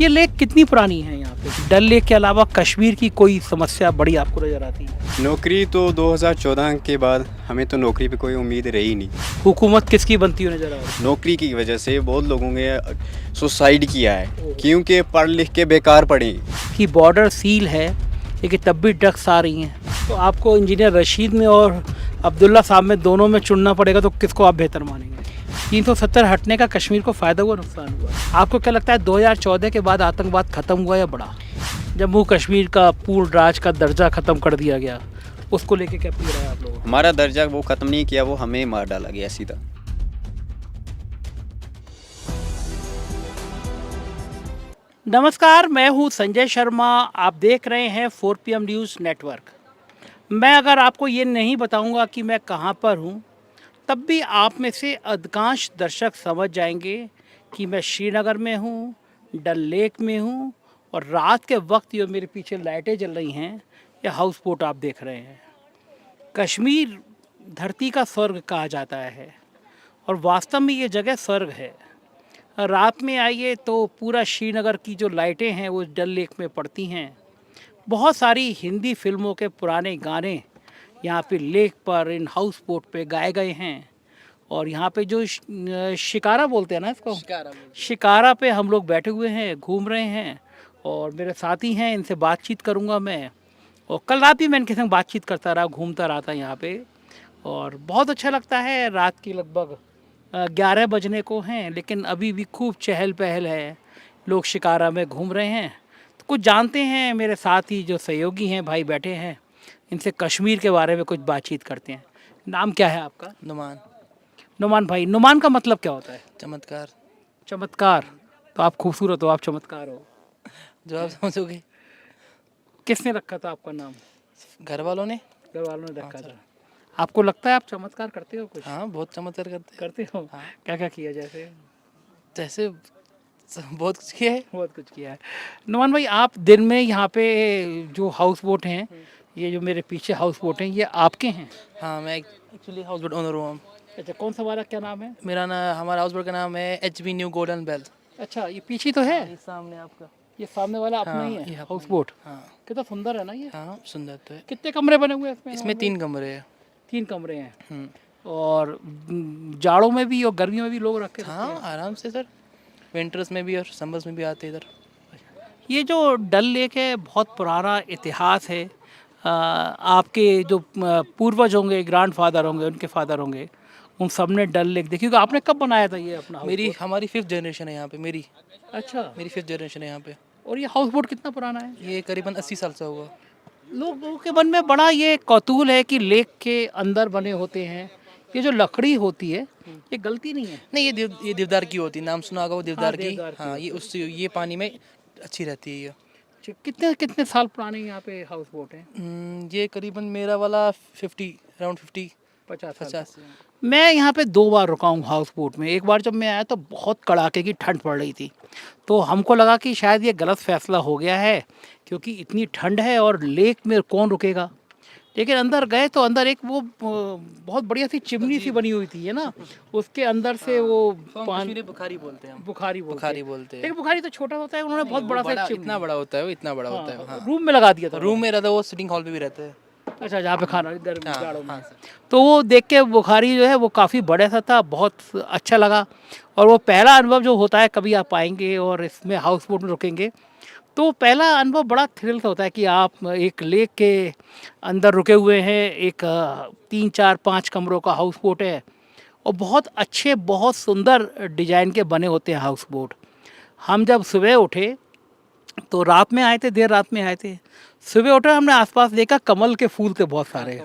ये लेक कितनी पुरानी है यहाँ पे? डल लेक के अलावा कश्मीर की कोई समस्या बड़ी आपको नज़र आती है? नौकरी तो 2014 के बाद हमें तो नौकरी पे कोई उम्मीद रही नहीं। हुकूमत किसकी बनती हुई नज़र आ रही नौकरी की वजह से बहुत लोगों ने सुसाइड किया है ओह। क्योंकि पढ़ लिख के बेकार पढ़े। है कि बॉर्डर सील है लेकिन तब भी ड्रग्स आ रही हैं, तो आपको इंजीनियर रशीद में और अब्दुल्ला साहब में दोनों में चुनना पड़ेगा, तो किसको आप बेहतर मानेंगे? 370 हटने का कश्मीर को फ़ायदा हुआ नुकसान हुआ? आपको क्या लगता है 2014 के बाद आतंकवाद ख़त्म हुआ या बढ़ा? जम्मू कश्मीर का पूर्ण राज का दर्जा ख़त्म कर दिया गया, उसको लेके क्या पी रहा है आप लोग? हमारा दर्जा वो ख़त्म नहीं किया, वो हमें मार डाला गया सीधा। नमस्कार, मैं हूं संजय शर्मा। आप देख रहे हैं 4PM न्यूज़ नेटवर्क। मैं अगर आपको ये नहीं बताऊंगा कि मैं कहां पर हूं, तब भी आप में से अधिकांश दर्शक समझ जाएंगे कि मैं श्रीनगर में हूं, डल लेक में हूं, और रात के वक्त जो मेरे पीछे लाइटें जल रही हैं, ये हाउस बोट आप देख रहे हैं। कश्मीर धरती का स्वर्ग कहा जाता है और वास्तव में ये जगह स्वर्ग है। रात में आइए तो पूरा श्रीनगर की जो लाइटें हैं वो डल लेक में पड़ती हैं। बहुत सारी हिंदी फिल्मों के पुराने गाने यहाँ पे लेक पर, इन हाउस बोट पे गाए गए हैं। और यहाँ पे जो शिकारा बोलते हैं ना इसको, शिकारा पे हम लोग बैठे हुए हैं, घूम रहे हैं, और मेरे साथी हैं, इनसे बातचीत करूँगा मैं। और कल रात भी मैं इनके संग बातचीत करता रहा, घूमता रहा था यहाँ पे, और बहुत अच्छा लगता है। रात की लगभग 11 बजने को हैं, लेकिन अभी भी खूब चहल पहल है, लोग शिकारा में घूम रहे हैं। तो कुछ जानते हैं, मेरे साथ ही जो सहयोगी हैं भाई बैठे हैं, इनसे कश्मीर के बारे में कुछ बातचीत करते हैं। नाम क्या है आपका? नुमान। नुमान भाई, नुमान का मतलब क्या होता है? चमत्कार। चमत्कार। तो आप खूबसूरत हो, आप चमत्कार हो। जो आप समझोगे। किसने रखा था आपका नाम? घर वालों ने। घर वालों ने रखा हाँ, था। आपको लगता है आप चमत्कार करते हो कुछ? हाँ, बहुत चमत्कार करते करते हो? हाँ। क्या क्या किया जैसे? जैसे बहुत कुछ किया है। बहुत कुछ किया है। नुमान भाई, आप दिन में यहाँ पे जो हाउस बोट हैं, ये जो मेरे पीछे हाउस बोट हैं, ये आपके हैं? हाँ, मैं एक्चुअली हाउस बोट ओनर हूँ। अच्छा, कौन सा वाला, क्या नाम है? हमारा हाउस बोट का नाम है HB न्यू गोल्डन बेल। अच्छा, ये पीछे तो है, ये सामने आपका। ये सामने वाला अपना हाँ, ही ये है अपना हाउस ही। बोट। हाँ कितना सुंदर है ना ये। हाँ, सुंदर तो है। कितने कमरे बने हुए हैं इसमें? इसमें 3 कमरे हैं। 3 कमरे हैं। और जाड़ों में भी और गर्मियों में भी लोग रख के रखते हाँ, हैं। आराम से सर। विंटर्स में भी और समर्स में भी आते हैं इधर। ये जो डल लेक है, बहुत पुराना इतिहास है। आपके जो पूर्वज होंगे, ग्रैंड फादर होंगे, उनके फादर होंगे, उन सब ने डल लेक देखी होगी। आपने कब बनाया था ये अपना हाउस हमारी 5th जनरेशन है यहाँ पे। बोट? अच्छा, मेरी 5th जनरेशन है यहाँ पे। और ये हाउस बोट कितना पुराना है? ये करीबन 80 साल से होगा। लोगों के मन में बड़ा ये कौतूहल है कि लेक के अंदर बने होते हैं, ये जो लकड़ी होती है, ये गलती नहीं है? नहीं, ये देवदार की होती है। नाम सुना होगा वो देवदार की। देवदार की हाँ, ये पानी में अच्छी रहती है ये। अच्छा, कितने कितने साल पुराने यहाँ पे हाउस बोट हैं? ये करीबन मेरा वाला 50 अराउंड 50 50 साल। 50। मैं यहाँ पे 2 बार रुका हूँ हाउस बोट में। एक बार जब मैं आया तो बहुत कड़ाके की ठंड पड़ रही थी, तो हमको लगा कि शायद ये गलत फैसला हो गया है, क्योंकि इतनी ठंड है और लेक में कौन रुकेगा। लेकिन अंदर गए तो अंदर एक वो बहुत बढ़िया सी चिमनी सी बनी हुई थी, है ना, उसके अंदर से वो कश्मीरी बुखारी बोलते हैं हम। बुखारी बुखारी बोलते हैं। लेकिन बुखारी तो छोटा होता है, उन्होंने बहुत बड़ा सा इतना बड़ा होता है वो, इतना बड़ा होता है। हाँ। रूम में लगा दिया था। रूम में रहता है वो, सिटिंग हॉल पे भी रहता है। अच्छा, जहाँ पे खाना गर्मी हाँ, जाड़ों में। हाँ, तो वो देख के बुखारी जो है वो काफ़ी बड़ा सा था, बहुत अच्छा लगा। और वो पहला अनुभव जो होता है, कभी आप आएंगे और इसमें हाउस बोट में रुकेंगे, तो पहला अनुभव बड़ा थ्रिल सा होता है कि आप एक लेक के अंदर रुके हुए हैं। एक 3 4 5 कमरों का हाउस बोट है, और बहुत अच्छे, बहुत सुंदर डिजाइन के बने होते हैं हाउस बोट। हम जब सुबह उठे तो रात में आए थे, देर रात में आए थे। सुबह उठे, हमने आसपास देखा कमल के फूल थे बहुत सारे।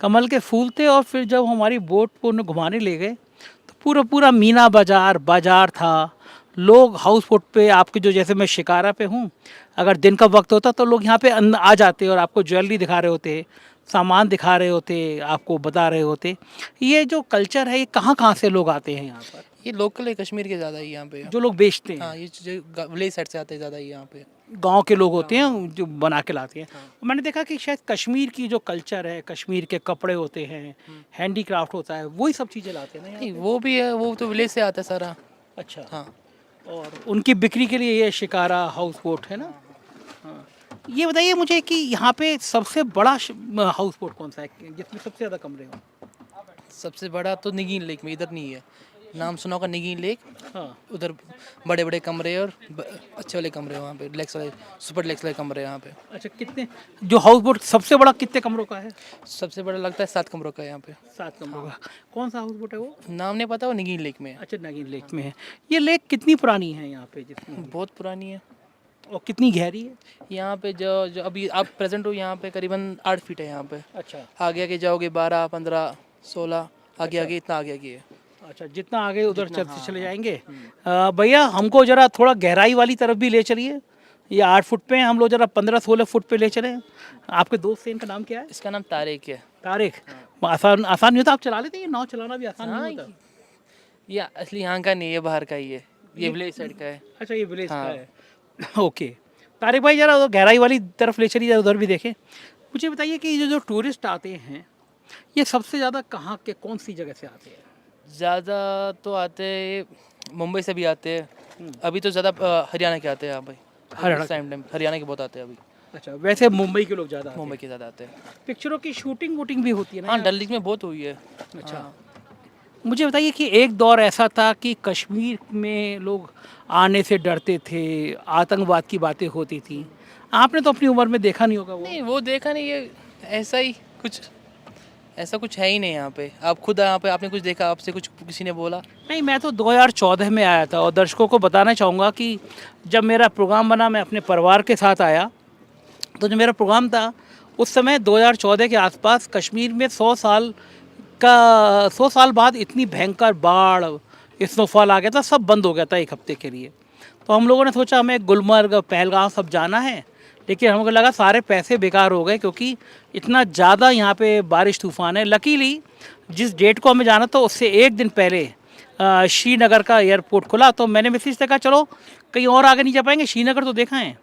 कमल के फूल थे। और फिर जब हमारी बोट को उन्हें घुमाने ले गए तो पूरा पूरा मीना बाजार था। लोग हाउस बोट पे, आपके जो, जैसे मैं शिकारा पे हूँ, अगर दिन का वक्त होता तो लोग यहाँ पे आ जाते और आपको ज्वेलरी दिखा रहे होते, सामान दिखा रहे होते, आपको बता रहे होते। ये जो कल्चर है, ये कहाँ कहाँ से लोग आते हैं यहाँ पर? ये लोकल है, कश्मीर के ज़्यादा ही यहाँ पे। जो लोग बेचते हैं, हाँ, ये विलेज साइड से आते हैं ज़्यादा ही यहाँ पे। गांव के लोग होते हैं जो बना के लाते हैं। मैंने देखा कि शायद कश्मीर की जो कल्चर है, कश्मीर के कपड़े होते हैं, हैंडीक्राफ्ट होता है, वही सब चीज़ें लाते हैं ना यहाँ नहीं, वो भी है, वो तो विलेज से आता है सारा। पे? अच्छा। हाँ, और उनकी बिक्री के लिए ये शिकारा हाउस बोट है ना। हाँ। ये बताइए मुझे कि यहाँ पे सबसे बड़ा हाउस बोट कौन सा है जिसमें सबसे ज़्यादा कमरे हो? सबसे बड़ा तो निगीन लेक में, इधर नहीं है। नाम सुना होगा निगीन लेक। हाँ। उधर बड़े बड़े कमरे और अच्छे वाले कमरे वहाँ पे, लेक्स वाले, सुपर लेक्स वाले कमरे यहाँ पे। अच्छा, कितने जो हाउस बोट सबसे बड़ा कितने कमरों का है? सबसे बड़ा लगता है 7 कमरों का है यहाँ पे। 7 कमरों का। कौन सा हाउस बोट है वो? नाम नहीं पता, वो निगीन लेक में है। अच्छा, नगीन लेक में है। ये लेक कितनी पुरानी है यहाँ पे जिसमें, बहुत पुरानी है। और कितनी गहरी है? यहाँ पे जो अभी आप प्रेजेंट हो यहाँ पे करीबन 8 फीट है यहाँ पे। अच्छा। आगे आगे जाओगे 12, 15, 16, आगे आगे इतना आगे आगे है। अच्छा, जितना आगे उधर चलते चले जाएंगे। भैया हमको जरा थोड़ा गहराई वाली तरफ भी ले चलिए। ये 8 फुट पे हैं, हम लोग जरा 15-16 फुट पे ले चले। आपके दोस्त से इनका नाम क्या है? इसका नाम तारिक है। तारिक। आसान आसान नहीं होता? आप चला लेते हैं? ये नाव चलाना भी आसान हाँ, नहीं होता? ये असली यहाँ का नहीं है, बाहर का ही है। ये विलेज साइड का है। अच्छा, ये विलेज का हाँ। है। ओके। तारिक भाई जरा उधर गहराई वाली तरफ ले चलिए, उधर भी देखें। मुझे बताइए कि ये जो टूरिस्ट आते हैं ये सबसे ज़्यादा कहाँ के कौन सी जगह से आते हैं? ज़्यादा तो आते हैं मुंबई से भी आते हैं। अभी तो ज़्यादा हरियाणा के आते हैं। हाँ भाई, टाइम हरियाणा के बहुत आते हैं अभी। अच्छा, वैसे मुंबई के लोग ज़्यादा आते हैं। मुंबई के ज़्यादा आते हैं। पिक्चरों की शूटिंग वूटिंग भी होती है ना? हाँ, डल लेक में बहुत हुई है। अच्छा। हाँ। मुझे बताइए कि एक दौर ऐसा था कि कश्मीर में लोग आने से डरते थे, आतंकवाद की बातें होती थी। आपने तो अपनी उम्र में देखा नहीं होगा वो। नहीं, वो देखा नहीं है। ऐसा ही कुछ, ऐसा कुछ है ही नहीं यहाँ पे। आप खुद यहाँ पे आपने कुछ देखा, आपसे कुछ किसी ने बोला? नहीं, मैं तो 2014 में आया था और दर्शकों को बताना चाहूँगा कि जब मेरा प्रोग्राम बना मैं अपने परिवार के साथ आया। तो जो मेरा प्रोग्राम था उस समय 2014 के आसपास कश्मीर में 100 साल बाद इतनी भयंकर बाढ़ स्नोफॉल आ गया था, सब बंद हो गया था एक हफ्ते के लिए। तो हम लोगों ने सोचा हमें गुलमर्ग पहलगाम सब जाना है, लेकिन हमको लगा सारे पैसे बेकार हो गए क्योंकि इतना ज़्यादा यहाँ पे बारिश तूफ़ान है। लकीली जिस डेट को हमें जाना था उससे एक दिन पहले श्रीनगर का एयरपोर्ट खुला, तो मैंने मैसेज से कहा चलो कहीं और आगे नहीं जा पाएंगे, श्रीनगर तो देखा है।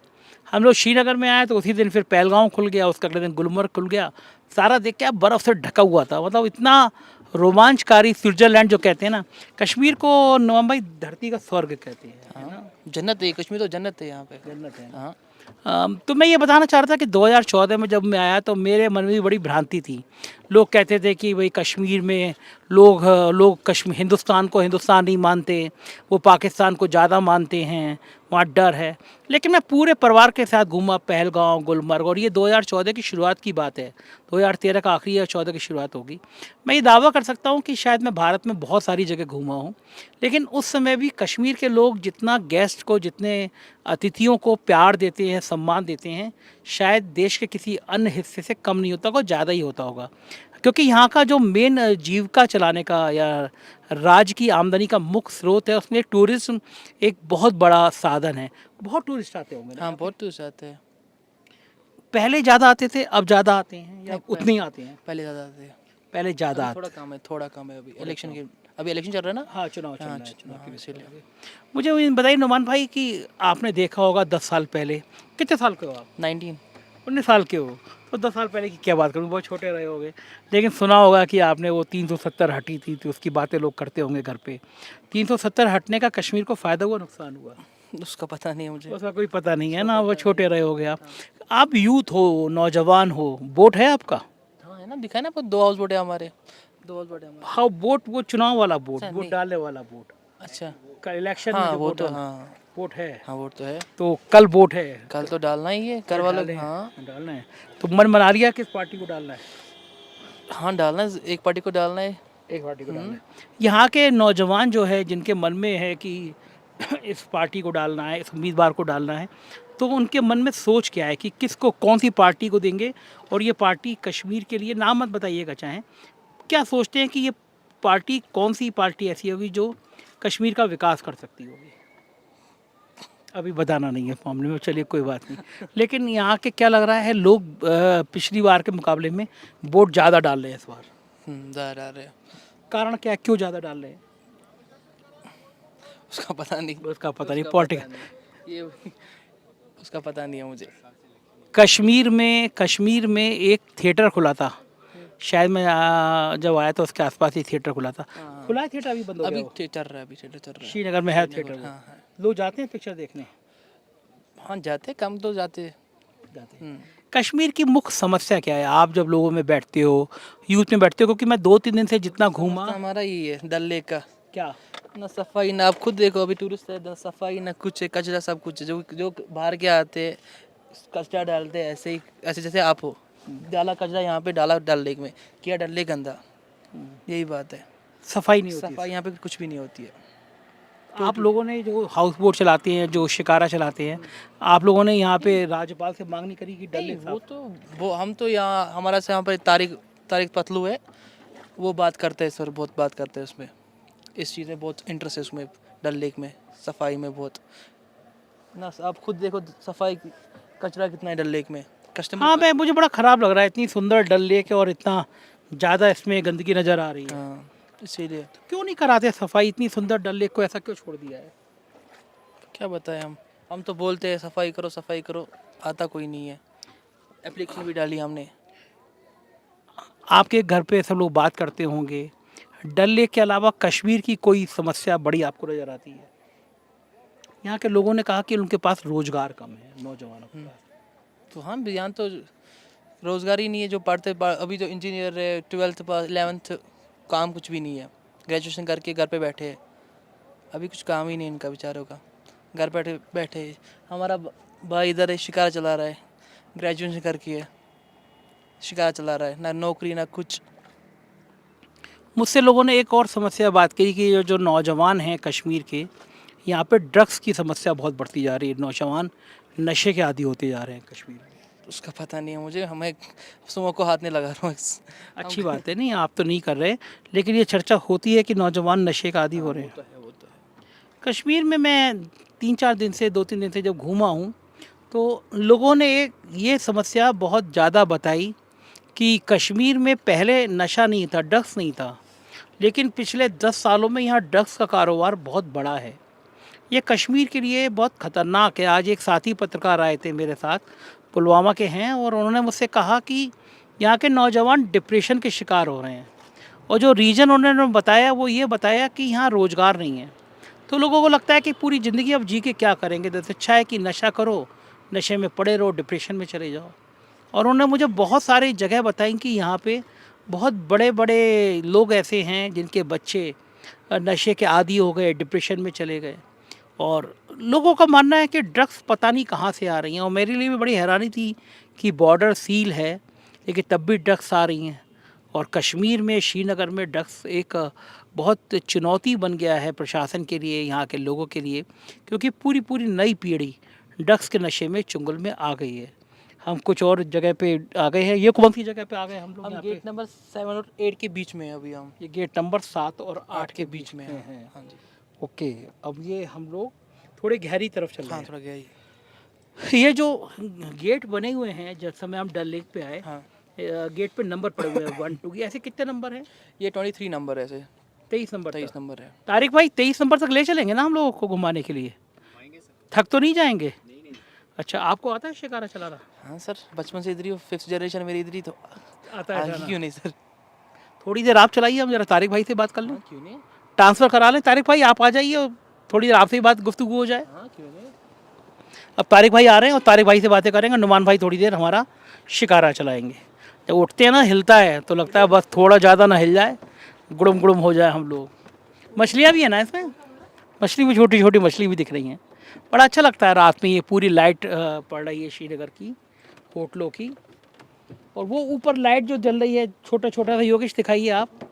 हम लोग श्रीनगर में आए तो उसी दिन फिर पहलगाम खुल गया, उसका अगले दिन गुलमर्ग खुल गया। सारा देख के बर्फ़ से ढका हुआ था, मतलब इतना रोमांचकारी। स्विट्ज़रलैंड जो कहते हैं ना, कश्मीर को नवम भाई धरती का स्वर्ग कहते हैं। हाँ, जन्नत है कश्मीर, तो जन्नत है यहाँ पे। जन्नत है। हाँ। तो मैं ये बताना चाह रहा था कि 2014 में जब मैं आया तो मेरे मन में भी बड़ी भ्रांति थी। लोग कहते थे कि भाई कश्मीर में लोग कश्मीर हिंदुस्तान को हिंदुस्तान नहीं मानते, वो पाकिस्तान को ज़्यादा मानते हैं, वहाँ डर है। लेकिन मैं पूरे परिवार के साथ घूमा पहलगाम, गुलमर्ग, और ये 2014 की शुरुआत की बात है। 2013 का आखिरी या 14 की शुरुआत होगी। मैं ये दावा कर सकता हूँ कि शायद मैं भारत में बहुत सारी जगह घूमा हूँ, लेकिन उस समय भी कश्मीर के लोग जितना गेस्ट को, जितने अतिथियों को प्यार देते हैं, सम्मान देते हैं, शायद देश के किसी अन्य हिस्से से कम नहीं होता होगा, ज़्यादा ही होता होगा। क्योंकि यहाँ का जो मेन जीविका चलाने का या राज्य की आमदनी का मुख्य स्रोत है, उसमें टूरिज्म एक बहुत बड़ा साधन है। बहुत टूरिस्ट आते होंगे ना? हाँ, बहुत टूरिस्ट आते हैं। पहले ज़्यादा आते थे, अब ज़्यादा आते हैं या उतने ही आते हैं? पहले ज़्यादा आते हैं। पहले ज़्यादा आते थोड़ा कम है, थोड़ा कम है। अभी इलेक्शन के, अभी इलेक्शन चल रहा है ना। हाँ, चुनाव चल हाँ, रहा है, चुनाव की इसीलिए। मुझे ये बताइए नुमान भाई कि आपने देखा होगा 10 साल पहले, कितने साल के हो आप? 19। 19 साल के हो तो 10 साल पहले की क्या बात करूँ, बहुत छोटे रहे होगे। लेकिन सुना होगा कि आपने वो 370 हटी थी, तो उसकी बातें लोग करते होंगे घर पे। 370 हटने का कश्मीर को फ़ायदा हुआ, नुकसान हुआ? उसका पता नहीं है मुझे। उसका कोई पता नहीं है ना, वो छोटे रहे होगे आप। आप यूथ हो, नौजवान हो, बोट है आपका? हाँ, है ना, दिखा है ना, 2 हाउस बोट है हमारे। 2 हाउस बोट है हमारे। हाँ, बोट वो चुनाव वाला बोट, अच्छा, वोट नहीं। डालने वाला बोट। अच्छा। कल इलेक्शन में हाँ, जो वो वोट तो डाला, हाँ, वोट है। हाँ, वोट तो है। तो कल वोट है, कल तो डालना ही है, कर वालों। डालें, हाँ, डालना है। तो मन बना लिया किस पार्टी को डालना है? हाँ, डालना है, एक पार्टी को डालना है। एक पार्टी को डालना है। यहाँ के नौजवान जो है, जिनके मन में है कि इस पार्टी को डालना है, इस उम्मीदवार को डालना है, तो उनके मन में सोच क्या है कि किसको, कौन सी पार्टी को देंगे, और ये पार्टी कश्मीर के लिए, नाम मत बताइएगा चाहें, क्या सोचते हैं कि ये पार्टी, कौन सी पार्टी ऐसी होगी जो कश्मीर का विकास कर सकती होगी? अभी बताना नहीं है मामले में, चलिए कोई बात नहीं। लेकिन यहाँ के क्या लग रहा है, लोग पिछली बार के मुकाबले में वोट ज़्यादा डाल रहे हैं इस बार। डाल रहे हैं। कारण क्या है, क्यों ज़्यादा डाल रहे हैं? उसका पता नहीं। उसका पता नहीं, पॉलिटिकल। ये उसका पता नहीं है मुझे। कश्मीर में एक थिएटर खुला था, शायद मैं जब आया तो उसके आसपास ही थिएटर खुला था। खुला है थिएटर, अभी बंद हो गया अभी वो? चल रहा है, अभी थिएटर चल रहा है। श्रीनगर में है थिएटर वो। हाँ, हाँ। लोग जाते हैं पिक्चर देखने? हाँ जाते, कम तो जाते। जाते हैं। कश्मीर की मुख्य समस्या क्या है? आप जब लोगों में बैठते हो, यूथ में बैठते हो, क्योंकि मैं 2-3 दिन से जितना घूमा। हमारा ये है डल लेक का, क्या? ना सफाई, ना आप खुद देखो अभी टूरिस्ट है, ना सफाई ना कुछ है, कचरा सब कुछ है। जो जो बाहर के आते हैं, कचरा डालते हैं ऐसे ही, ऐसे जैसे आप हो, डाला कचरा यहाँ पे, डाला डल लेक में, किया डल लेक गंदा। यही बात है, सफाई नहीं होती। सफाई यहाँ पे कुछ भी नहीं होती है। आप लोगों ने जो हाउस बोट चलाते हैं, जो शिकारा चलाते हैं, आप लोगों ने यहाँ पे राज्यपाल से मांग नहीं करी कि डल लेक वो तो वो हम तो यहाँ हमारा से यहाँ पर तारिक तारिक पतलू है, वो बात करते हैं सर, बहुत बात करते हैं उसमें, इस चीज़ में बहुत इंटरेस्ट है उसमें, डल लेक में सफाई में बहुत। ना आप खुद देखो सफाई, कचरा कितना है डल लेक में, कस्टमर। हाँ, मैं मुझे बड़ा ख़राब लग रहा है, इतनी सुंदर डल लेक है और इतना ज़्यादा इसमें गंदगी नज़र आ रही है। हाँ इसीलिए क्यों नहीं कराते सफाई? इतनी सुंदर डल लेक को ऐसा क्यों छोड़ दिया है? क्या बताएं हम तो बोलते हैं सफाई करो, आता कोई नहीं है। एप्लीकेशन भी डाली हमने। आपके घर पे सब लोग बात करते होंगे, डल लेक के अलावा कश्मीर की कोई समस्या बड़ी आपको नज़र आती है? यहाँ के लोगों ने कहा कि उनके पास रोज़गार कम है, नौजवानों के पास। तो हम भी यहाँ तो रोज़गार ही नहीं है, जो अभी तो इंजीनियर है, 12th पास 11th, काम कुछ भी नहीं है, ग्रेजुएशन करके घर पे बैठे हैं, अभी कुछ काम ही नहीं इनका बेचारों का, घर बैठे बैठे हैं। हमारा भाई इधर है, शिकार चला रहा है, ग्रेजुएशन करके है, शिकार चला रहा है, ना नौकरी ना कुछ। मुझसे लोगों ने एक और समस्या बात की कि जो नौजवान हैं कश्मीर के, यहाँ पे ड्रग्स की समस्या बहुत बढ़ती जा रही है, नौजवान नशे के आदी होते जा रहे हैं कश्मीर में। उसका पता नहीं है मुझे, हमें सुमो को हाथ नहीं लगा रहा हूँ। अच्छी बात है, नहीं आप तो नहीं कर रहे, लेकिन ये चर्चा होती है कि नौजवान नशे का आदी हो रहे हैं। वो तो है। कश्मीर में मैं 3-4 दिन से 2-3 दिन से जब घूमा हूँ, तो लोगों ने एक ये समस्या बहुत ज़्यादा बताई कि कश्मीर में पहले नशा नहीं था, ड्रग्स नहीं था, लेकिन पिछले 10 सालों में यहाँ ड्रग्स का कारोबार बहुत बड़ा है। ये कश्मीर के लिए बहुत ख़तरनाक है। आज एक साथी पत्रकार आए थे मेरे साथ, पुलवामा के हैं, और उन्होंने मुझसे कहा कि यहाँ के नौजवान डिप्रेशन के शिकार हो रहे हैं, और जो रीज़न उन्होंने बताया वो ये बताया कि यहाँ रोज़गार नहीं है। तो लोगों को लगता है कि पूरी ज़िंदगी अब जी के क्या करेंगे, तो अच्छा है कि नशा करो, नशे में पड़े रहो, डिप्रेशन में चले जाओ। और उन्होंने मुझे बहुत सारी जगह बताई कि यहाँ पे बहुत बड़े बड़े लोग ऐसे हैं जिनके बच्चे नशे के आदी हो गए, डिप्रेशन में चले गए। और लोगों का मानना है कि ड्रग्स पता नहीं कहाँ से आ रही हैं, और मेरे लिए भी बड़ी हैरानी थी कि बॉर्डर सील है लेकिन तब भी ड्रग्स आ रही हैं। और कश्मीर में, श्रीनगर में ड्रग्स एक बहुत चुनौती बन गया है प्रशासन के लिए, यहाँ के लोगों के लिए, क्योंकि पूरी पूरी नई पीढ़ी ड्रग्स के नशे में, चुंगल में आ गई है। हम कुछ और जगह पे आ गए हैं। ये कौन सी जगह पे आ गए हम लोग? हम यहाँ गेट पे नंबर 7 और 8 के बीच में है अभी हम। ये गेट नंबर 7 और 8 के बीच में है। है। हाँ जी। ओके, अब ये हम लोग थोड़ी गहरी तरफ चल रहे हाँ हैं। थोड़ा गया ही। ये जो गेट बने हुए हैं, जिस समय हम डल लेक पे आए, हाँ गेट पे नंबर पड़े हुए हैं 1 2, ऐसे कितने नंबर हैं? ये 23 नंबर है, ऐसे 23 नंबर 23 तक। नंबर है। तारिक भाई 23 नंबर तक ले चलेंगे ना हम लोगों को घुमाने के लिए? थक तो नहीं जाएंगे? अच्छा, आपको आता है शिकारा चलाना? हाँ सर, बचपन से इधर ही, 5th जनरेशन मेरी इधर ही, तो आता है आगे चलाना? क्यों नहीं सर। थोड़ी देर आप चलाइए, हम जरा तारिक भाई से बात कर लें। हाँ क्यों नहीं। ट्रांसफ़र करा लें, तारिक भाई आप आ जाइए और थोड़ी देर आपसे ही बात गुफ्तगू हो जाए। हाँ क्यों नहीं। अब तारिक भाई आ रहे हैं और तारिक भाई से बातें करेंगे, नुमान भाई थोड़ी देर हमारा शिकारा चलाएंगे। जब उठते हैं ना, हिलता है तो लगता है बस थोड़ा ज़्यादा ना हिल जाए, गुड़म गुड़म हो जाए हम लोग। मछलियाँ भी हैं ना इसमें? मछली भी, छोटी छोटी मछली भी दिख रही हैं। बड़ा अच्छा लगता है रात में, ये पूरी लाइट पड़ रही है श्रीनगर की, होटलों की, और वो ऊपर लाइट जो जल रही है, छोटा छोटा सा, योगेश दिखाइए आप,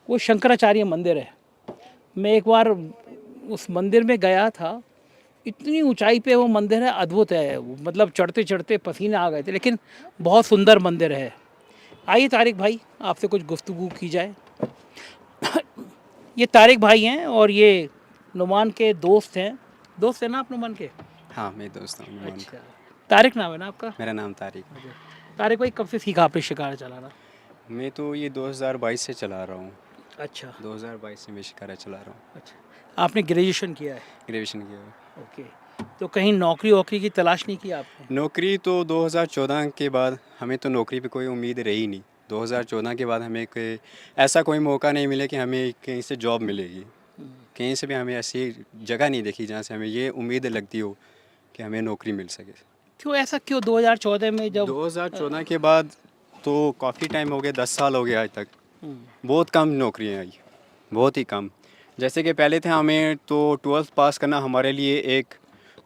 वो शंकराचार्य मंदिर है। मैं एक बार उस मंदिर में गया था, इतनी ऊंचाई पे वो मंदिर है, अद्भुत है वो, मतलब चढ़ते चढ़ते पसीने आ गए थे, लेकिन बहुत सुंदर मंदिर है। आइए तारिक भाई, आपसे कुछ गुफ्तगू की जाए। ये तारिक भाई हैं और ये नुमान के दोस्त हैं। दोस्त हैं ना आप नुमान के? हाँ, मैं दोस्त हूँ नुमान का। तारिक नाम है ना आपका? मेरा नाम तारिक है। तारिक भाई कब से सीखा आपने शिकार चलाना? मैं तो ये 2022 से चला रहा हूँ। अच्छा 2022 से मैं शिकारा चला रहा हूँ। अच्छा, आपने ग्रेजुएशन किया है? ग्रेजुएशन किया है। ओके, तो कहीं नौकरी वोकरी की तलाश नहीं की आपने? नौकरी तो 2014 के बाद हमें तो नौकरी पे कोई उम्मीद रही नहीं। 2014 के बाद हमें कोई ऐसा कोई मौका नहीं मिला कि हमें कहीं से जॉब मिलेगी। कहीं से भी हमें ऐसी जगह नहीं देखी जहाँ से हमें ये उम्मीद लगती हो कि हमें नौकरी मिल सके। क्यों ऐसा क्यों 2014 में जब 2014 के बाद तो काफ़ी टाइम हो गया, 10 साल हो गया आज तक, बहुत कम नौकरियाँ आई, बहुत ही कम। जैसे कि पहले थे हमें तो 12th पास करना हमारे लिए एक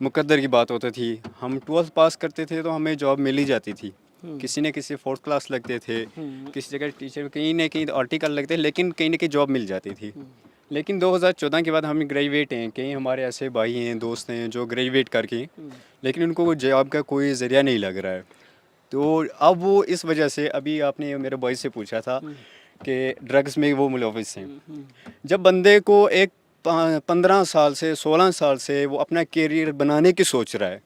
मुकद्दर की बात होती थी। हम 12th पास करते थे तो हमें जॉब मिल ही जाती थी। किसी न किसी 4th क्लास लगते थे, किसी जगह टीचर कहीं न कहीं आर्टिकल लगते, लेकिन कहीं न कहीं जॉब मिल जाती थी। लेकिन 2014 के बाद हम ग्रेजुएट हैं, कई हमारे ऐसे भाई हैं, दोस्त हैं जो ग्रेजुएट करके, लेकिन उनको जॉब का कोई ज़रिया नहीं लग रहा है। तो अब वो इस वजह से, अभी आपने मेरे भाई से पूछा था कि ड्रग्स में वो मुलविस हैं। जब बंदे को एक 15 साल से 16 साल से वो अपना करियर बनाने की सोच रहा है,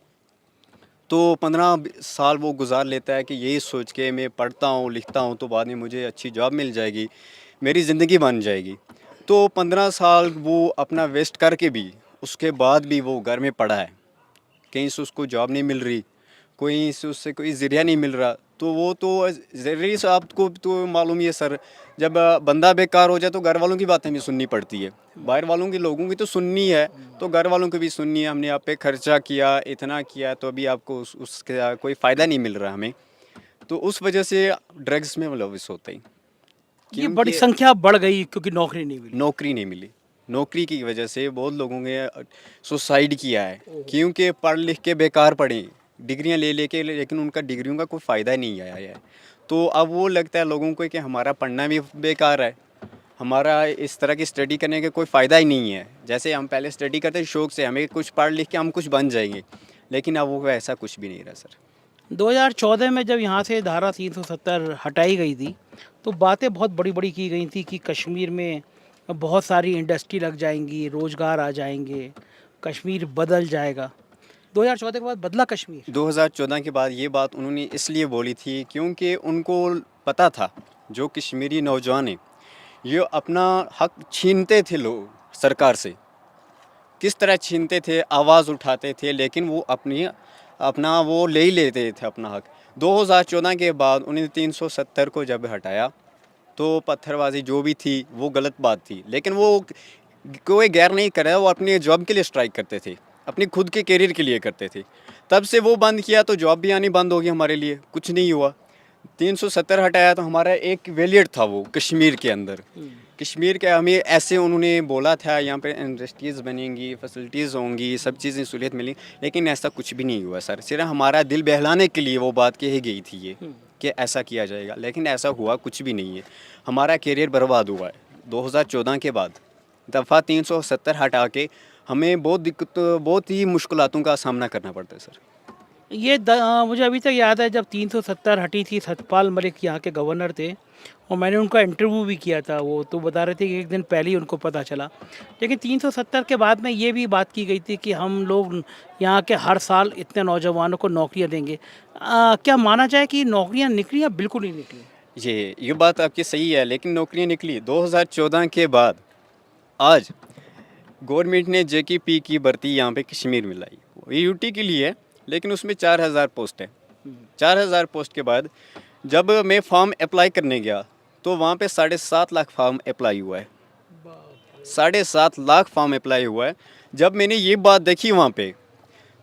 तो 15 साल वो गुजार लेता है कि यही सोच के मैं पढ़ता हूँ लिखता हूँ तो बाद में मुझे अच्छी जॉब मिल जाएगी, मेरी ज़िंदगी बन जाएगी। तो 15 साल वो अपना वेस्ट करके भी उसके बाद भी वो घर में पड़ा है, कहीं से उसको जॉब नहीं मिल रही, कोई से उससे कोई ज़रिया नहीं मिल रहा। तो वो तो ज़रूरी से आपको तो मालूम ही है सर, जब बंदा बेकार हो जाए तो घर वालों की बातें भी सुननी पड़ती है, बाहर वालों की लोगों की तो सुननी है, तो घर वालों की भी सुननी है। हमने आप पे खर्चा किया, इतना किया, तो अभी आपको उसका कोई फ़ायदा नहीं मिल रहा हमें, तो उस वजह से ड्रग्स में मुलविस होते हैं। ये बड़ी संख्या बढ़ गई क्योंकि नौकरी नहीं मिली। नौकरी नहीं मिली, नौकरी की वजह से बहुत लोगों ने सुसाइड किया है, क्योंकि पढ़ लिख के बेकार पढ़े, डिग्रियां ले लेके, लेकिन उनका डिग्रियों का कोई फ़ायदा नहीं आया है। तो अब वो लगता है लोगों को कि हमारा पढ़ना भी बेकार है, हमारा इस तरह की स्टडी करने का कोई फ़ायदा ही नहीं है। जैसे हम पहले स्टडी करते थे शौक़ से, हमें कुछ पढ़ लिख के हम कुछ बन जाएंगे, लेकिन अब वो ऐसा कुछ भी नहीं रहा सर। 2014 में जब यहाँ से धारा 370 हटाई गई थी तो बातें बहुत बड़ी बड़ी की गई थी कि कश्मीर में बहुत सारी इंडस्ट्री लग जाएंगी, रोज़गार आ जाएंगे, कश्मीर बदल जाएगा। 2014 के बाद बदला कश्मीर? 2014 के बाद ये बात उन्होंने इसलिए बोली थी क्योंकि उनको पता था जो कश्मीरी नौजवान हैं ये अपना हक छीनते थे लोग सरकार से, किस तरह छीनते थे, आवाज़ उठाते थे, लेकिन वो अपना वो ले ही लेते थे अपना हक। 2014 के बाद उन्होंने 370 को जब हटाया तो पत्थरबाजी जो भी थी वो गलत बात थी, लेकिन वो कोई गैर नहीं कर रहा, वो अपने जॉब के लिए स्ट्राइक करते थे, अपनी खुद के करियर के लिए करते थे। तब से वो बंद किया तो जॉब भी आनी बंद हो गई, हमारे लिए कुछ नहीं हुआ। 370 हटाया तो हमारा एक वैलियड था वो कश्मीर के अंदर, कश्मीर के हमें ऐसे उन्होंने बोला था यहाँ पे इंडस्ट्रीज़ बनेंगी, फैसिलिटीज़ होंगी, सब चीज़ें सहूलियत मिली, लेकिन ऐसा कुछ भी नहीं हुआ सर। सिर्फ हमारा दिल बहलाने के लिए वो बात कही गई थी ये कि ऐसा किया जाएगा, लेकिन ऐसा हुआ कुछ भी नहीं है। हमारा करियर बर्बाद हुआ है 2014 के बाद। दफ़ा 370 हटा के हमें बहुत ही मुश्किलातों का सामना करना पड़ता है सर। ये मुझे अभी तक याद है जब 370 हटी थी, सतपाल मलिक यहाँ के गवर्नर थे और मैंने उनका इंटरव्यू भी किया था, वो तो बता रहे थे कि एक दिन पहले ही उनको पता चला। लेकिन 370 के बाद में ये भी बात की गई थी कि हम लोग यहाँ के हर साल इतने नौजवानों को नौकरियाँ देंगे। क्या माना जाए कि नौकरियाँ निकली या बिल्कुल नहीं निकली? ये बात आपकी सही है, लेकिन नौकरियाँ निकली 2014 के बाद। आज गवर्नमेंट ने JKP की भर्ती यहाँ पे कश्मीर में लाई, ये यूटी के लिए है, लेकिन उसमें 4000 पोस्ट है। 4000 पोस्ट के बाद जब मैं फॉर्म अप्लाई करने गया तो वहाँ पे 7.5 लाख फॉर्म अप्लाई हुआ है, 7.5 लाख फॉर्म अप्लाई हुआ है। जब मैंने ये बात देखी वहाँ पे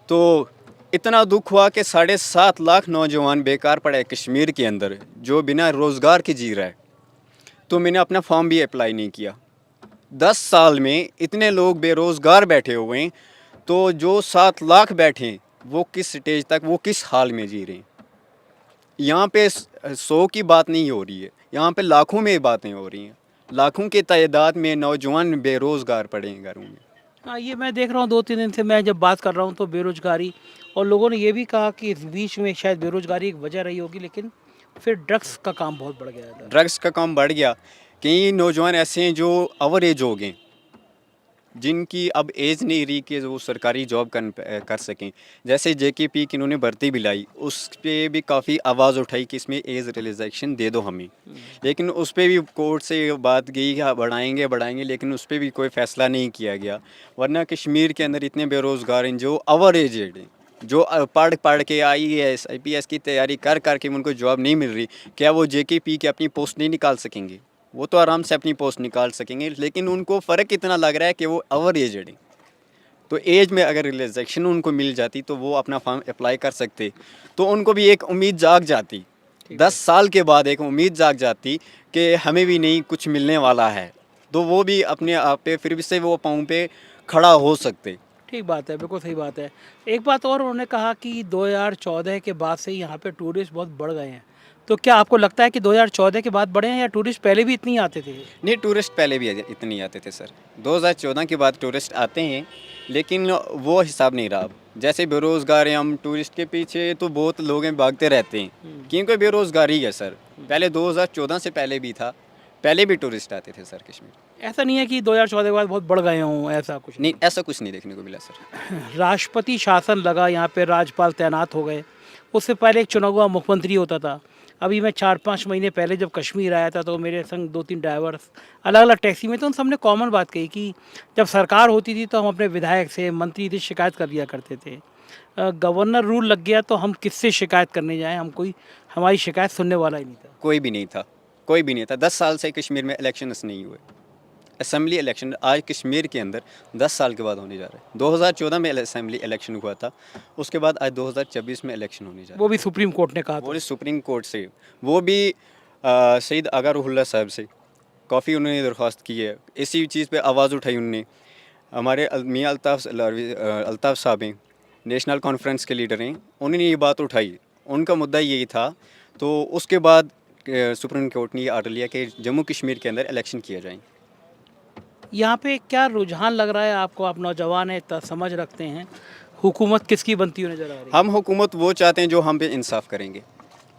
तो इतना दुख हुआ कि 7.5 लाख नौजवान बेकार पड़े हैं कश्मीर के अंदर जो बिना रोज़गार के जी रहा है। तो मैंने अपना फॉर्म भी अप्लाई नहीं किया। 10 साल में इतने लोग बेरोज़गार बैठे हुए हैं, तो जो 7 लाख बैठे हैं वो किस स्टेज तक, वो किस हाल में जी रहे हैं। यहाँ पे 100 की बात नहीं हो रही है, यहाँ पे लाखों में बातें हो रही हैं, लाखों की तादाद में नौजवान बेरोज़गार पड़े हैं घरों में। हाँ, ये मैं देख रहा हूँ 2-3 दिन से मैं जब बात कर रहा हूँ तो बेरोज़गारी, और लोगों ने ये भी कहा कि इस बीच में शायद बेरोज़गारी एक वजह रही होगी, लेकिन फिर ड्रग्स का काम बहुत बढ़ गया था। ड्रग्स का काम बढ़ गया। कई नौजवान ऐसे हैं जो ओवर एज हो गए, जिनकी अब एज नहीं रही कि वो सरकारी जॉब कर सकें। जैसे JKP की इन्होंने भर्ती भी लाई, उस पर भी काफ़ी आवाज़ उठाई कि इसमें एज रिलैक्सेशन दे दो हमें, लेकिन उस पर भी कोर्ट से बात गई कि बढ़ाएंगे, लेकिन उस पर भी कोई फ़ैसला नहीं किया गया। वरना कश्मीर के अंदर इतने बेरोज़गार हैं जो ओवर एजेड हैं, जो पढ़ के IAS IPS की तैयारी कर के उनको जॉब नहीं मिल रही, क्या वो JKP की अपनी पोस्ट नहीं निकाल सकेंगे? वो तो आराम से अपनी पोस्ट निकाल सकेंगे, लेकिन उनको फ़र्क इतना लग रहा है कि वो ओवर एजड हैं। तो एज में अगर रिलैक्सेशन उनको मिल जाती तो वो अपना फॉर्म अप्लाई कर सकते, तो उनको भी एक उम्मीद जाग जाती। 10 साल के बाद एक उम्मीद जाग जाती कि हमें भी नहीं कुछ मिलने वाला है, तो वो भी अपने आप पे फिर भी से वो पाँव पे खड़ा हो सकते। ठीक बात है, बिल्कुल सही बात है। एक बात और उन्होंने कहा कि 2014 के बाद से यहाँ पे टूरिस्ट बहुत बढ़ गए हैं। तो क्या आपको लगता है कि 2014 के बाद बढ़े हैं या टूरिस्ट पहले भी इतनी आते थे? नहीं, टूरिस्ट पहले भी इतने ही आते थे सर। 2014 के बाद टूरिस्ट आते हैं, लेकिन वो हिसाब नहीं रहा अब। जैसे बेरोज़गार हैं हम, टूरिस्ट के पीछे तो बहुत लोग हैं, भागते रहते हैं, क्योंकि बेरोज़गारी है सर। पहले 2014 से पहले भी था, पहले भी टूरिस्ट आते थे सर कश्मीर। ऐसा नहीं है कि 2014 के बाद बहुत बढ़ गए हों, ऐसा कुछ नहीं, ऐसा कुछ नहीं देखने को मिला सर। राष्ट्रपति शासन लगा, यहाँ पे राज्यपाल तैनात हो गए। उससे पहले एक चुना हुआ मुख्यमंत्री होता था। अभी मैं 4-5 महीने पहले जब कश्मीर आया था तो मेरे संग 2-3 ड्राइवर्स अलग अलग टैक्सी में थे, उन सबने कॉमन बात कही कि जब सरकार होती थी तो हम अपने विधायक से, मंत्री से शिकायत कर लिया करते थे। गवर्नर रूल लग गया तो हम किससे शिकायत करने जाएं, हम हमारी शिकायत सुनने वाला ही नहीं था। कोई भी नहीं था, कोई भी नहीं था। 10 साल से कश्मीर में इलेक्शंस नहीं हुए। असेंबली इलेक्शन आज कश्मीर के अंदर 10 साल के बाद होने जा रहा है। 2014 में असेंबली इलेक्शन हुआ था, उसके बाद आज 2024 में इलेक्शन होने जा रहा है। वो भी सुप्रीम कोर्ट ने कहा वो था। भी सुप्रीम कोर्ट से, वो भी सईद आगा रुहुल्लाह साहब से काफ़ी उन्होंने दरख्वास्त की है। इसी चीज़ पे आवाज़ उठाई उन्होंने। हमारे मियाँ अल्ताफ़ साहब हैं, नेशनल कॉन्फ्रेंस के लीडर हैं, उन्होंने ये बात उठाई। उनका मुद्दा यही था, तो उसके बाद सुप्रीम कोर्ट ने ये आर्डर लिया कि जम्मू कश्मीर के अंदर इलेक्शन किया जाए। यहाँ पे क्या रुझान लग रहा है आपको? आप नौजवान हैं, इतना समझ रखते हैं, हुकूमत किसकी बनती हुई नज़र आ रही है? हम हुकूमत वो चाहते हैं जो हम पे इंसाफ करेंगे,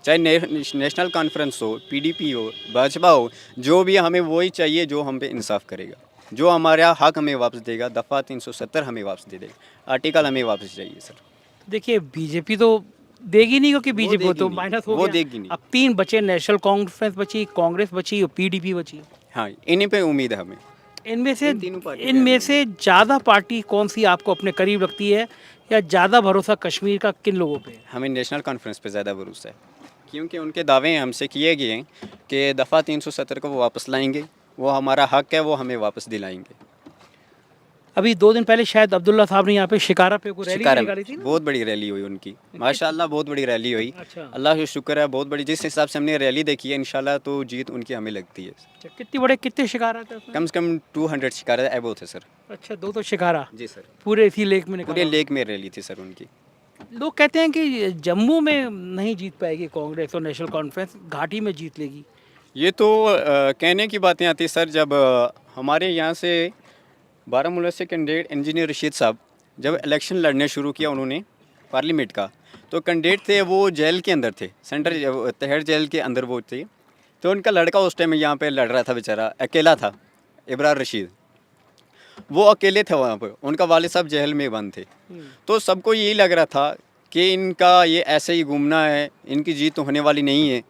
चाहे नेशनल कॉन्फ्रेंस हो, पीडीपी हो, भाजपा हो, जो भी हमें वही चाहिए जो हम पे इंसाफ करेगा, जो हमारा हक हमें वापस देगा। दफ़ा 370 हमें वापस दे देगा, आर्टिकल हमें वापस चाहिए सर। देखिए बीजेपी तो देगी नहीं, क्योंकि बीजेपी देगी तो नहीं, माइनस हो वो गया। देगी नहीं। अब 3 बचे, नेशनल कॉन्फ्रेंस बची, कांग्रेस बची और पीडीपी बची। हाँ, इन्हीं पे उम्मीद है हमें। इनमें से ज़्यादा पार्टी कौन सी आपको अपने करीब लगती है, या ज़्यादा भरोसा कश्मीर का किन लोगों पे है? हमें नेशनल कॉन्फ्रेंस पे ज़्यादा भरोसा है, क्योंकि उनके दावे हमसे किए गए हैं कि दफ़ा 370 को वो वापस लाएंगे, वो हमारा हक है, वो हमें वापस दिलाएंगे। अभी 2 दिन पहले शायद अब्दुल्ला साहब ने यहाँ पे शिकारा पे कोई रैली शिकारा निकाली थी ना? बहुत बड़ी रैली हुई उनकी, माशाल्लाह बहुत बड़ी रैली हुई। अच्छा। अल्लाह का शुक्र है, बहुत बड़ी। जिस हिसाब से हमने रैली देखी है, इंशाल्लाह तो जीत उनकी हमें लगती है। अच्छा, कितने शिकारा थे उसमें? कम से कम 200 शिकारा एबो थे सर। अच्छा, 2 शिकारा जी सर, पूरे इसी लेक में पूरे निकाला। लेक में रैली थी सर उनकी। लोग कहते हैं कि जम्मू में नहीं जीत पाएगी कांग्रेस और नेशनल कॉन्फ्रेंस, घाटी में जीत लेगी। ये तो कहने की बातें आती सर। जब हमारे यहाँ से बारामूला से कैंडिडेट इंजीनियर रशीद साहब जब इलेक्शन लड़ने शुरू किया उन्होंने पार्लियामेंट का, तो कैंडिडेट थे वो जेल के अंदर थे, सेंट्रल तहर जेल के अंदर वो थे। तो उनका लड़का उस टाइम यहाँ पे लड़ रहा था, बेचारा अकेला था, इब्रार रशीद, वो अकेले थे वहाँ पर। उनका वालिद साहब जेल में बंद थे। तो सबको यही लग रहा था कि इनका ये ऐसे ही घूमना है, इनकी जीत तो होने वाली नहीं है।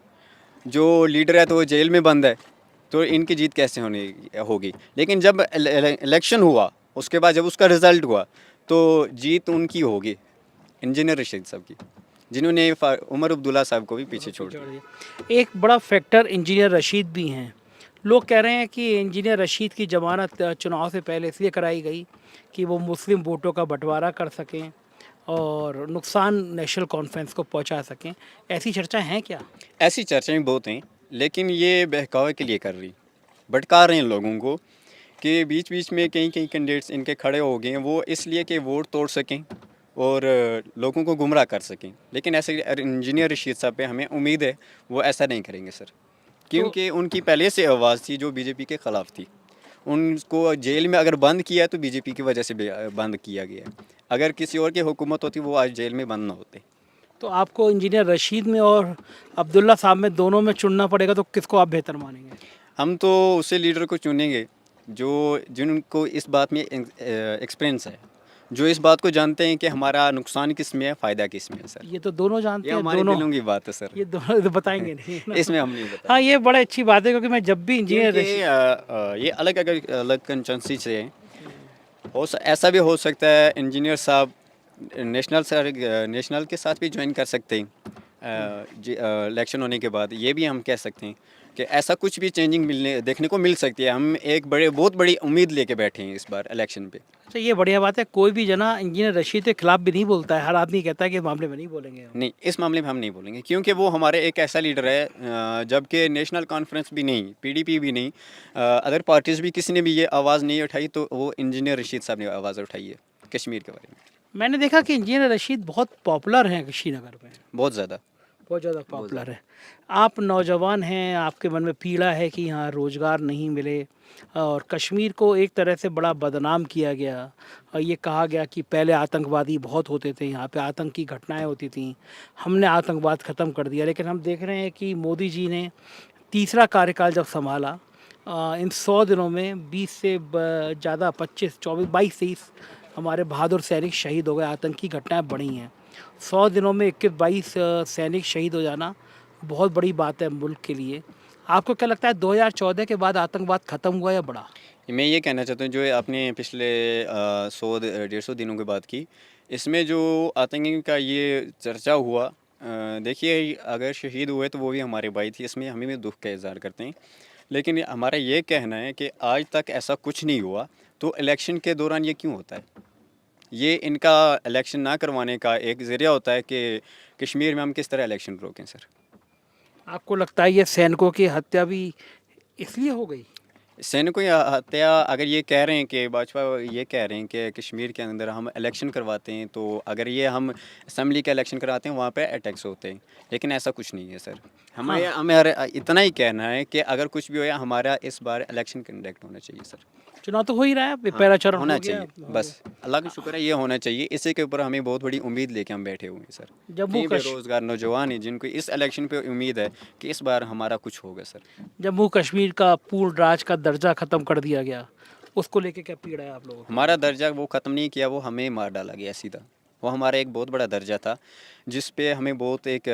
जो लीडर है तो वो जेल में बंद है, तो इनकी जीत कैसे होगी। लेकिन जब इलेक्शन हुआ, उसके बाद जब उसका रिज़ल्ट हुआ, तो जीत उनकी होगी, इंजीनियर रशीद साहब की, जिन्होंने उमर अब्दुल्ला साहब को भी पीछे छोड़ दिया। एक बड़ा फैक्टर इंजीनियर रशीद भी हैं। लोग कह रहे हैं कि इंजीनियर रशीद की जमानत चुनाव से पहले इसलिए कराई गई कि वो मुस्लिम वोटों का बंटवारा कर सकें और नुकसान नेशनल कॉन्फ्रेंस को पहुंचा सकें। ऐसी चर्चाएं हैं क्या? ऐसी चर्चाएं बहुत हैं, लेकिन ये बहकावे के लिए कर रही, भटका रहे हैं लोगों को कि बीच बीच में कई कैंडिडेट्स इनके खड़े हो गए हैं, वो इसलिए कि वोट तोड़ सकें और लोगों को गुमराह कर सकें। लेकिन ऐसे इंजीनियर रशीद साहब पे हमें उम्मीद है वो ऐसा नहीं करेंगे सर, क्योंकि उनकी पहले से आवाज़ थी जो बीजेपी के ख़िलाफ़ थी। उनको जेल में अगर बंद किया तो बीजेपी की वजह से बंद किया गया है। अगर किसी और की हुकूमत होती वो आज जेल में बंद ना होते। तो आपको इंजीनियर रशीद में और अब्दुल्ला साहब में, दोनों में चुनना पड़ेगा, तो किसको आप बेहतर मानेंगे? हम तो उसे लीडर को चुनेंगे जिनको इस बात में एक्सपीरियंस है, जो इस बात को जानते हैं कि हमारा नुकसान किस में है, फ़ायदा किस में है सर। ये तो दोनों जानते ये हैं, हमारे दोनों दिलों की बात है सर, ये दोनों तो बताएंगे नहीं ना? इसमें हम नहीं बताएंगे। हाँ, ये बड़ा अच्छी बात है, क्योंकि मैं जब भी इंजीनियर क्योंकि ये अलग कंस्टिट्यूंसी से ऐसा भी हो सकता है इंजीनियर साहब नेशनल के साथ भी ज्वाइन कर सकते हैं इलेक्शन होने के बाद, ये भी हम कह सकते हैं। कि ऐसा कुछ भी चेंजिंग मिलने देखने को मिल सकती है। हम एक बहुत बड़ी उम्मीद लेके बैठे हैं इस बार इलेक्शन पे। अच्छा, ये बढ़िया बात है। कोई भी जना इंजीनियर रशीद के खिलाफ भी नहीं बोलता है, हर आदमी कहता है कि इस मामले में नहीं बोलेंगे हम। नहीं, इस मामले में हम नहीं बोलेंगे क्योंकि वो हमारे एक ऐसा लीडर है, जबकि नेशनल कॉन्फ्रेंस भी नहीं, पीडीपी भी नहीं, अदर पार्टीज़ भी किसी ने भी ये आवाज़ नहीं उठाई, तो वो इंजीनियर रशीद साहब ने आवाज़ उठाई है कश्मीर के बारे में। मैंने देखा कि इंजीनियर रशीद बहुत पॉपुलर हैं श्रीनगर में, बहुत ज़्यादा। बहुत ज़्यादा पॉपुलर है। आप नौजवान हैं, आपके मन में पीड़ा है कि यहाँ रोज़गार नहीं मिले और कश्मीर को एक तरह से बड़ा बदनाम किया गया और ये कहा गया कि पहले आतंकवादी बहुत होते थे, यहाँ पे आतंक की घटनाएं होती थी, हमने आतंकवाद ख़त्म कर दिया। लेकिन हम देख रहे हैं कि मोदी जी ने तीसरा कार्यकाल जब संभाला, इन 100 दिनों में 20 से ज़्यादा 25, 24, 22, 23 हमारे बहादुर सैनिक शहीद हो गए। आतंकी घटनाएं बढ़ी हैं। 100 दिनों में 21-22 सैनिक शहीद हो जाना बहुत बड़ी बात है मुल्क के लिए। आपको क्या लगता है 2014 के बाद आतंकवाद ख़त्म हुआ या बढ़ा? मैं ये कहना चाहता हूँ, जो आपने पिछले 100-150 दिनों की बात की, इसमें जो आतंकी का ये चर्चा हुआ, देखिए अगर शहीद हुए तो वो भी हमारे भाई थे, इसमें हमें भी दुख का इज़हार करते हैं। लेकिन हमारा ये कहना है कि आज तक ऐसा कुछ नहीं हुआ, तो इलेक्शन के दौरान ये क्यों होता है? ये इनका इलेक्शन ना करवाने का एक ज़रिया होता है कि कश्मीर में हम किस तरह इलेक्शन रोकें सर। आपको लगता है ये सैनिकों की हत्या भी इसलिए हो गई? सैनिकों की हत्या, अगर ये कह रहे हैं कि भाजपा ये कह रहे हैं कि कश्मीर के अंदर हम इलेक्शन करवाते हैं, तो अगर ये हम असम्बली का इलेक्शन करवाते हैं वहाँ पे अटैक्स होते हैं, लेकिन ऐसा कुछ नहीं है सर। हमें हमें इतना ही कहना है कि अगर कुछ भी हो, हमारा इस बार इलेक्शन कंडक्ट होना चाहिए सर। चुनाव तो हो ही रहा है, पहला चरण होना हो गया। चाहिए, बस अल्लाह का शुक्र है, ये होना चाहिए। इसी के ऊपर हमें बहुत बड़ी उम्मीद लेके हम बैठे हुए हैं सर। जम्मू कई कश बेरोजगार नौजवान हैं जिनको इस इलेक्शन पे उम्मीद है कि इस बार हमारा कुछ होगा सर। जम्मू कश्मीर का पूर्ण राज का दर्जा ख़त्म कर दिया गया, उसको लेके क्या पीड़ा है आप लोगों को? हमारा दर्जा वो ख़त्म नहीं किया, वो हमें मार डाला गया सीधा। वो हमारा एक बहुत बड़ा दर्जा था जिस पे हमें बहुत एक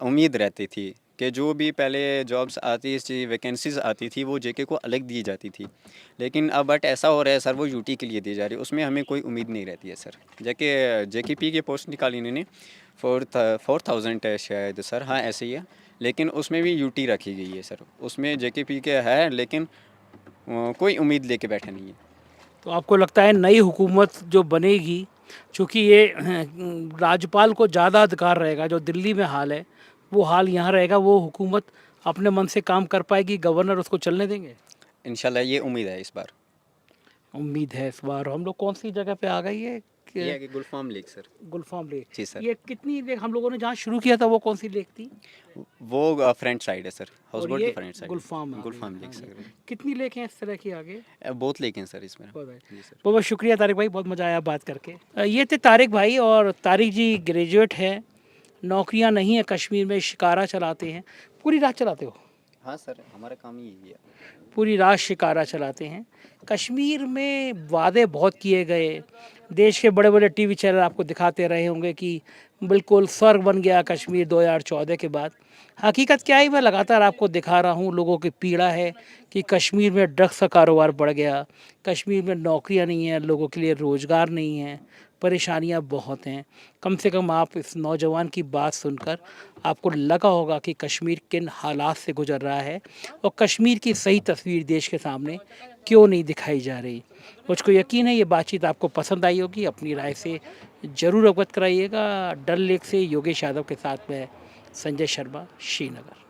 उम्मीद रहती थी कि जो भी पहले जॉब्स आती थी, वैकेंसीज आती थी, वो जेके को अलग दी जाती थी। लेकिन अब बट ऐसा हो रहा है सर, वो यूटी के लिए दी जा रही है, उसमें हमें कोई उम्मीद नहीं रहती है सर। जेकेपी की पोस्ट निकाली इन्होंने 4000 है शायद सर, हाँ ऐसे ही है, लेकिन उसमें भी यूटी रखी गई है सर। उसमें जेकेपी के है, लेकिन कोई उम्मीद लेके बैठे नहीं है। तो आपको लगता है नई हुकूमत जो बनेगी, चूँकि ये राज्यपाल को ज़्यादा अधिकार रहेगा, जो दिल्ली में हाल है वो हाल यहाँ रहेगा, वो हुकूमत अपने मन से काम कर पाएगी, गवर्नर उसको चलने देंगे? इंशाल्लाह ये उम्मीद है इस बार। उम्मीद है इस बार। हम लोग कौन सी जगह पे आ गई है ये है कि गुलफाम लेक सर। गुलफाम लेक। जी सर। ये कितनी लेक हम लोगों ने जहाँ शुरू किया था वो कौन सी लेक थी? वो फ्रंट साइड है सर, हाउस और बोट ये की फ्रंट साइड। गुलफाम आ गई। गुलफाम लेक हाँ जी। सर। कितनी लेक हैं इस तरह की आगे? बहुत लेक हैं सर इसमें। बहुत जी सर। बहुत शुक्रिया तारिक भाई, बहुत मज़ा आया बात करके। ये थे तारिक भाई, और तारिक जी ग्रेजुएट हैं, नौकरियां नहीं है कश्मीर में, शिकारा चलाते हैं। पूरी रात चलाते हो? हाँ सर, हमारा काम ही यही है। पूरी रात शिकारा चलाते हैं। कश्मीर में वादे बहुत किए गए, देश के बड़े बड़े टीवी चैनल आपको दिखाते रहे होंगे कि बिल्कुल स्वर्ग बन गया कश्मीर 2014 के बाद। हकीकत क्या है, मैं लगातार आपको दिखा रहा हूँ। लोगों की पीड़ा है कि कश्मीर में ड्रग्स का कारोबार बढ़ गया, कश्मीर में नौकरियाँ नहीं हैं, लोगों के लिए रोज़गार नहीं है, परेशानियाँ बहुत हैं। कम से कम आप इस नौजवान की बात सुनकर आपको लगा होगा कि कश्मीर किन हालात से गुजर रहा है और कश्मीर की सही तस्वीर देश के सामने क्यों नहीं दिखाई जा रही। मुझको यकीन है ये बातचीत आपको पसंद आई होगी। अपनी राय से ज़रूर अवगत कराइएगा। डल लेक से योगेश यादव के साथ में संजय शर्मा, श्रीनगर।